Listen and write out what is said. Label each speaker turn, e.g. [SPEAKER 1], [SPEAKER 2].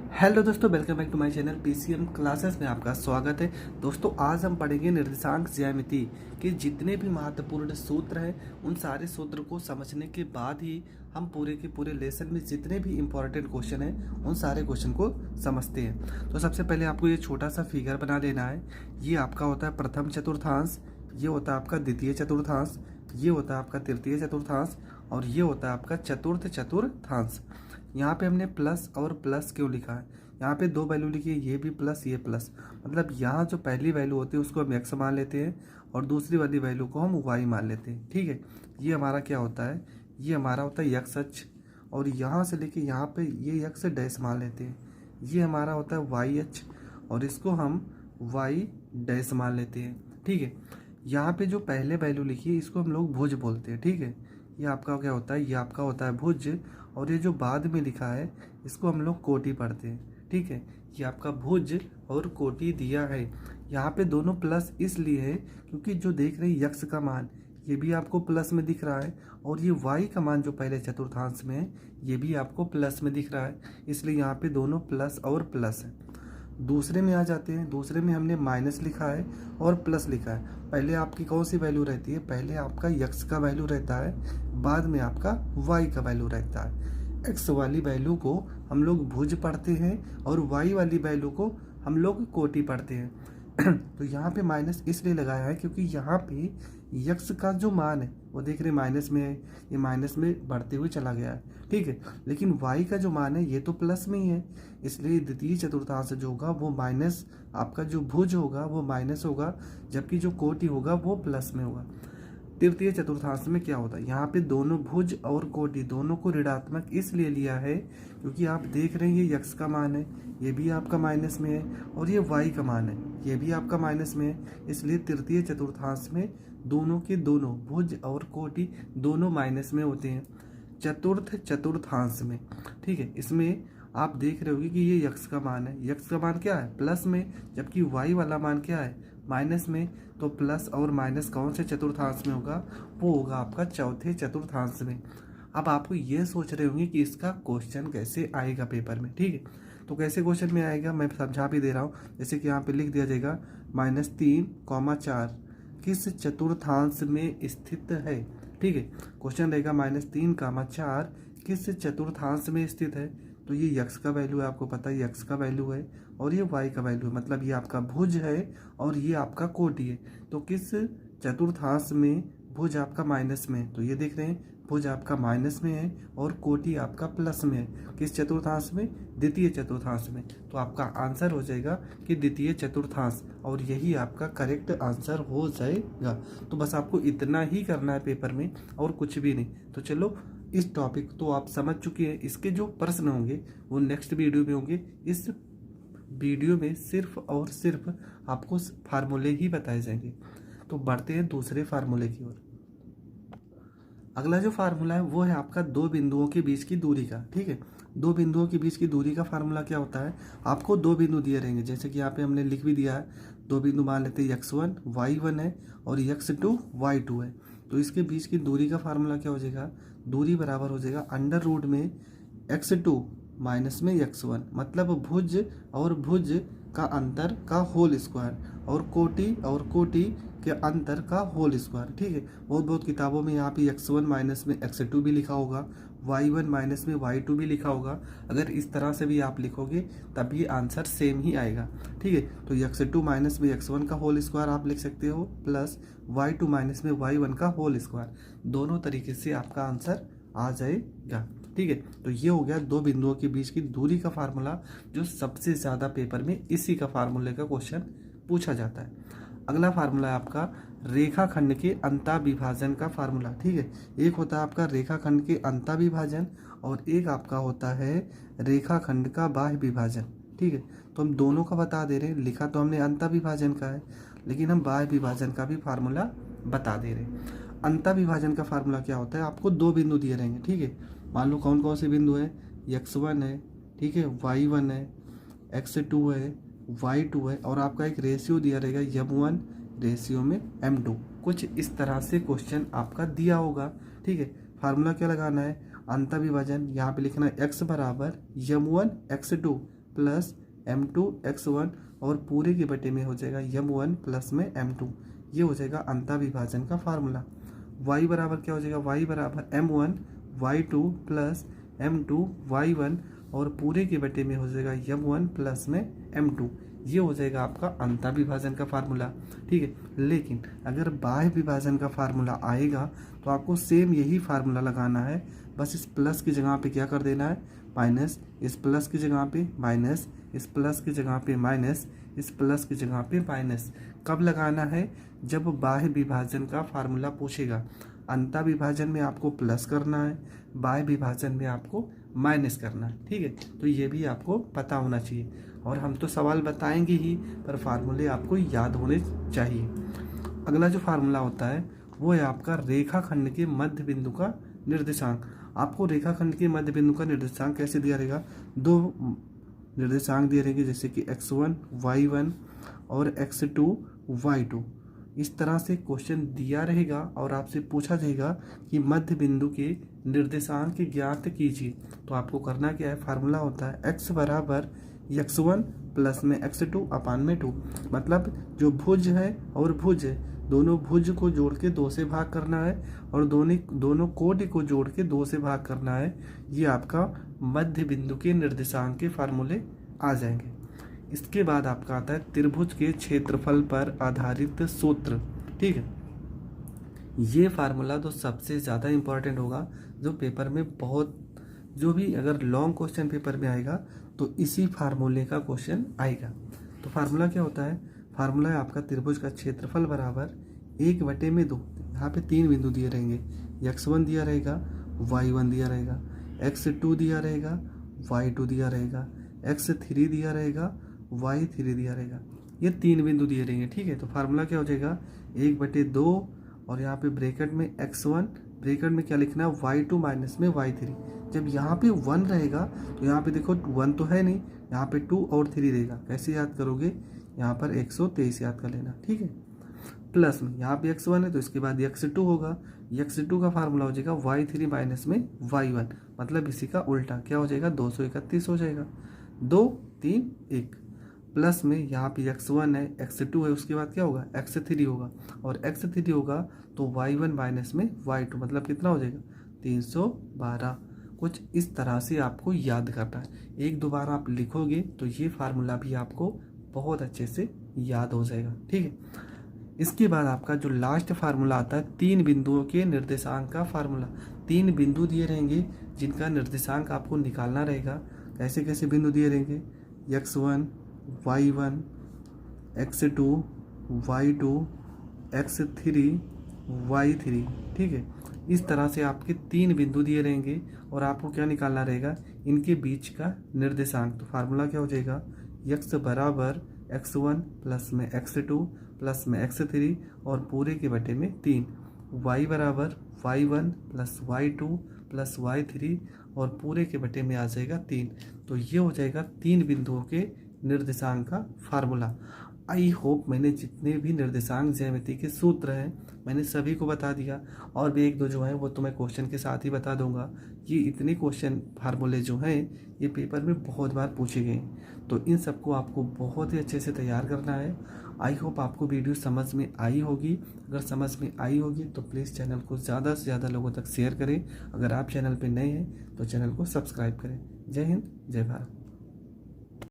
[SPEAKER 1] Hello दोस्तों, welcome back to my channel PCM classes में आपका स्वागत है। दोस्तों आज हम पढ़ेंगे निर्देशांक ज्यामिति के जितने भी महत्वपूर्ण सूत्र हैं उन सारे सूत्र को समझने के बाद ही हम पूरे के पूरे लेसन में जितने भी इंपॉर्टेंट क्वेश्चन हैं उन सारे क्वेश्चन को समझते हैं। तो सबसे पहले आपको ये छोटा सा फिगर बना लेना है। ये आपका होता है प्रथम चतुर्थांश, ये होता है आपका द्वितीय चतुर्थांश, ये होता है आपका तृतीय चतुर्थांश और ये होता है आपका चतुर्थ चतुर्थांश। यहाँ पे हमने प्लस और प्लस क्यों लिखा है? यहाँ पे दो वैल्यू लिखी है, ये भी प्लस ये प्लस, मतलब यहाँ जो पहली वैल्यू होती है उसको हम एक्स मान लेते हैं और दूसरी वाली वैल्यू को हम वाई मान लेते हैं। ठीक है, ये हमारा क्या होता है? ये हमारा होता है एक्स अक्ष और यहाँ से लेके यहाँ पे ये एक्स डैश मान लेते हैं। ये हमारा होता है वाई अक्ष और इसको हम वाई डैश मान लेते हैं। ठीक है, यहाँ पे जो पहले वैल्यू लिखी है इसको हम लोग भुज बोलते हैं। ठीक है, ये आपका क्या होता है? ये आपका होता है भुज और ये जो बाद में लिखा है इसको हम लोग कोटि पढ़ते हैं। ठीक है, ये आपका भुज और कोटि दिया है। यहाँ पे दोनों प्लस इसलिए है क्योंकि जो देख रहे हैं यक्स का मान ये भी आपको प्लस में दिख रहा है और ये वाई का मान जो पहले चतुर्थांश में है ये भी आपको प्लस में दिख रहा है, इसलिए यहाँ पे दोनों प्लस और प्लस है। दूसरे में आ जाते हैं। दूसरे में हमने माइनस लिखा है और प्लस लिखा है। पहले आपकी कौन सी वैल्यू रहती है? पहले आपका यक्स का वैल्यू रहता है, बाद में आपका वाई का वैल्यू रहता है। एक्स वाली वैल्यू को हम लोग भुज पढ़ते हैं और वाई वाली वैल्यू को हम लोग कोटि पढ़ते हैं। तो यहाँ पे माइनस इसलिए लगाया है क्योंकि यहाँ पे यक्स का जो मान है वो देख रहे माइनस में है, ये माइनस में बढ़ते हुए चला गया है। ठीक है, लेकिन वाई का जो मान है ये तो प्लस में ही है, इसलिए द्वितीय चतुर्थांश जो होगा वो माइनस, आपका जो भुज होगा वो माइनस होगा जबकि जो कोटि होगा वो प्लस में होगा। तृतीय चतुर्थांश में क्या होता है? यहाँ पे दोनों भुज और कोटि दोनों को ऋणात्मक इसलिए लिया है क्योंकि आप देख रहे हैं ये यक्स का मान है, ये भी आपका माइनस में है और ये वाई का मान है, ये भी आपका माइनस में है, इसलिए तृतीय चतुर्थांश में दोनों के दोनों भुज और कोटि दोनों माइनस में होते हैं। चतुर्थ चतुर्थांश में, ठीक है, इसमें आप देख रहे होगे कि ये यक्स का मान है, यक्स का मान क्या है? प्लस में, जबकि वाई वाला मान क्या है? माइनस में। तो प्लस और माइनस कौन से चतुर्थांश में होगा? वो होगा आपका चौथे चतुर्थांश में। अब आपको ये सोच रहे होंगे कि इसका क्वेश्चन कैसे आएगा पेपर में। ठीक है, तो कैसे क्वेश्चन में आएगा मैं समझा भी दे रहा हूँ। जैसे कि यहाँ पे लिख दिया जाएगा -3,4 किस चतुर्थांश में स्थित है। ठीक है, क्वेश्चन रहेगा -3,4 किस चतुर्थांश में स्थित है। तो ये यक्स का वैल्यू है, आपको पता है यक्स का वैल्यू है और ये वाई का वैल्यू है, मतलब ये आपका भुज है और ये आपका कोटि है। तो किस चतुर्थांश में भुज आपका माइनस में है? तो ये देख रहे हैं भुज आपका माइनस में है और कोटि आपका प्लस में है। किस चतुर्थांश में? द्वितीय चतुर्थांश में। तो आपका आंसर हो जाएगा कि द्वितीय चतुर्थांश और यही आपका करेक्ट आंसर हो जाएगा। तो बस आपको इतना ही करना है पेपर में और कुछ भी नहीं। तो चलो, इस टॉपिक तो आप समझ चुके हैं, इसके जो प्रश्न होंगे वो नेक्स्ट वीडियो में होंगे। इस वीडियो में सिर्फ और सिर्फ आपको फार्मूले ही बताए जाएंगे। तो बढ़ते हैं दूसरे फार्मूले की ओर। अगला जो फार्मूला है वो है आपका दो बिंदुओं के बीच की दूरी का। ठीक है, दो बिंदुओं के बीच की दूरी का फार्मूला क्या होता है? आपको दो बिंदु दिए रहेंगे, जैसे कि यहाँ पे हमने लिख भी दिया है। दो बिंदु मान लेते हैं x1 y1 है और x2 y2 है। तो इसके बीच की दूरी का फार्मूला क्या हो जाएगा? दूरी बराबर हो जाएगा अंडर रूट में x2 माइनस में x1, मतलब भुज और भुज का अंतर का होल स्क्वायर और कोटि के अंतर का होल स्क्वायर। ठीक है, बहुत किताबों में यहाँ पे x1 माइनस में x2 भी लिखा होगा, y1 माइनस में y2 भी लिखा होगा। अगर इस तरह से भी आप लिखोगे तब भी आंसर सेम ही आएगा। ठीक है, तो x2 माइनस में x1 का होल स्क्वायर आप लिख सकते हो प्लस y2 माइनस में y1 का होल स्क्वायर। दोनों तरीके से आपका आंसर आ जाएगा। ठीक है, तो ये हो गया दो बिंदुओं के बीच की दूरी का फार्मूला, जो सबसे ज़्यादा पेपर में इसी का फार्मूले का क्वेश्चन पूछा जाता है। अगला फार्मूला है आपका रेखाखंड के अंतःविभाजन का फार्मूला। ठीक है, एक होता है आपका रेखाखंड के अंतःविभाजन और एक आपका होता है रेखाखंड का बाह्य विभाजन। ठीक है, तो हम दोनों का बता दे रहे हैं। लिखा तो हमने अंतःविभाजन का है लेकिन हम बाह्य विभाजन का भी फार्मूला बता दे रहे हैं। अंतःविभाजन का फार्मूला क्या होता है? आपको दो बिंदु दिए रहेंगे। ठीक है, मान लो कौन कौन से बिंदु है? x1 है, ठीक है, y1 है, x2 है, y2 है और आपका एक रेशियो दिया रहेगा m1 रेशियो में m2। कुछ इस तरह से क्वेश्चन आपका दिया होगा। ठीक है, फार्मूला क्या लगाना है? अंतःविभाजन यहाँ पे लिखना है x बराबर m1 x2 प्लस m2x1 और पूरे के बटे में हो जाएगा m1 प्लस में m2। ये हो जाएगा अंतःविभाजन का फार्मूला। y बराबर क्या हो जाएगा, y बराबर m1 y2 plus m2 y1 और पूरे के बटे में हो जाएगा m1 प्लस में m2। ये हो जाएगा आपका अंतःविभाजन का फार्मूला। ठीक है, लेकिन अगर बाह्य विभाजन का फार्मूला आएगा तो आपको सेम यही फार्मूला लगाना है, बस इस प्लस की जगह पे क्या कर देना है माइनस, इस प्लस की जगह पे माइनस, इस प्लस की जगह पे माइनस, इस प्लस की जगह पे माइनस। कब लगाना है, जब बाह्य विभाजन का फार्मूला पूछेगा। अंतःविभाजन में आपको प्लस करना है, बाह्य विभाजन में आपको माइनस करना है। ठीक है, तो ये भी आपको पता होना चाहिए, और हम तो सवाल बताएंगे ही पर फार्मूले आपको याद होने चाहिए। अगला जो फार्मूला होता है वो है आपका रेखाखंड के मध्य बिंदु का निर्देशांक। आपको रेखाखंड के मध्य बिंदु का निर्देशांक कैसे दिया रहेगा, दो निर्देशांक दिए रहेंगे जैसे कि x1 y1 और x2 y2। इस तरह से क्वेश्चन दिया रहेगा और आपसे पूछा जाएगा कि मध्य बिंदु के निर्देशांक ज्ञात कीजिए। तो आपको करना क्या है, फार्मूला होता है x बराबर x1 प्लस में x2 अपान में 2। मतलब जो भुज है और भुज है, दोनों भुज को जोड़ के 2 से भाग करना है और दोनों कोण को जोड़ के 2 से भाग करना है। ये आपका मध्य बिंदु के निर्देशांक के फार्मूले आ जाएंगे। इसके बाद आपका आता है त्रिभुज के क्षेत्रफल पर आधारित सूत्र। ठीक है, ये फार्मूला तो सबसे ज़्यादा इम्पोर्टेंट होगा, जो पेपर में बहुत, जो भी अगर लॉन्ग क्वेश्चन पेपर में आएगा तो इसी फार्मूले का क्वेश्चन आएगा। तो फार्मूला क्या होता है, फार्मूला है आपका त्रिभुज का क्षेत्रफल बराबर 1/2। यहाँ पे 3 बिंदु दिए रहेंगे, x1 दिया रहेगा, y1 दिया रहेगा, x2 दिया रहेगा, y2 दिया रहेगा, x3 दिया रहेगा, y3 दिया रहेगा। ये 3 बिंदु दिए रहेंगे। ठीक है, तो फार्मूला क्या हो जाएगा 1/2 और यहाँ पे ब्रैकेट में x1, ब्रैकेट में क्या लिखना है y2 माइनस में y3। जब यहाँ पे 1 रहेगा तो यहाँ पे देखो 1 तो है नहीं, यहाँ पे 2 और 3 रहेगा। कैसे याद करोगे, यहाँ पर 123 याद कर लेना। ठीक है, प्लस में यहाँ पे x1 है तो इसके बाद x2 होगा। x2 का फार्मूला हो जाएगा y3 माइनस में y1, मतलब इसी का उल्टा क्या हो जाएगा 231 हो जाएगा। 2 3 1 प्लस में यहाँ पे x1 है, x2 है, उसके बाद क्या होगा x3 होगा, और x3 होगा तो y1 माइनस में y2, मतलब कितना हो जाएगा 312। कुछ इस तरह से आपको याद करना है। एक दो बार आप लिखोगे तो ये फार्मूला भी आपको बहुत अच्छे से याद हो जाएगा। ठीक है, इसके बाद आपका जो लास्ट फार्मूला आता है 3 बिंदुओं के निर्देशांक का फार्मूला। 3 बिंदु दिए रहेंगे जिनका निर्देशांक आपको निकालना रहेगा। कैसे कैसे बिंदु दिए रहेंगे, x1 y1 x2 y2 x3 y3। ठीक है, इस तरह से आपके 3 बिंदु दिए रहेंगे और आपको क्या निकालना रहेगा, इनके बीच का निर्देशांक। तो फार्मूला क्या हो जाएगा, x बराबर x1 प्लस में x2 प्लस में x3 और पूरे के बटे में 3, y बराबर y1 plus y2 plus y3 और पूरे के बटे में आ जाएगा 3। तो ये हो जाएगा 3 बिंदुओं के निर्देशांक का फार्मूला। आई होप मैंने जितने भी निर्देशांक ज्यामिति के सूत्र हैं मैंने सभी को बता दिया, और भी एक दो जो हैं वो तो मैं क्वेश्चन के साथ ही बता दूंगा। ये इतने क्वेश्चन फार्मूले जो हैं ये पेपर में बहुत बार पूछे गए, तो इन सबको आपको बहुत ही अच्छे से तैयार करना है। आई होप आपको वीडियो समझ में आई होगी। अगर समझ में आई होगी तो प्लीज़ चैनल को ज़्यादा से ज़्यादा लोगों तक शेयर करें। अगर आप चैनल पर नए हैं तो चैनल को सब्सक्राइब करें। जय हिंद, जय भारत।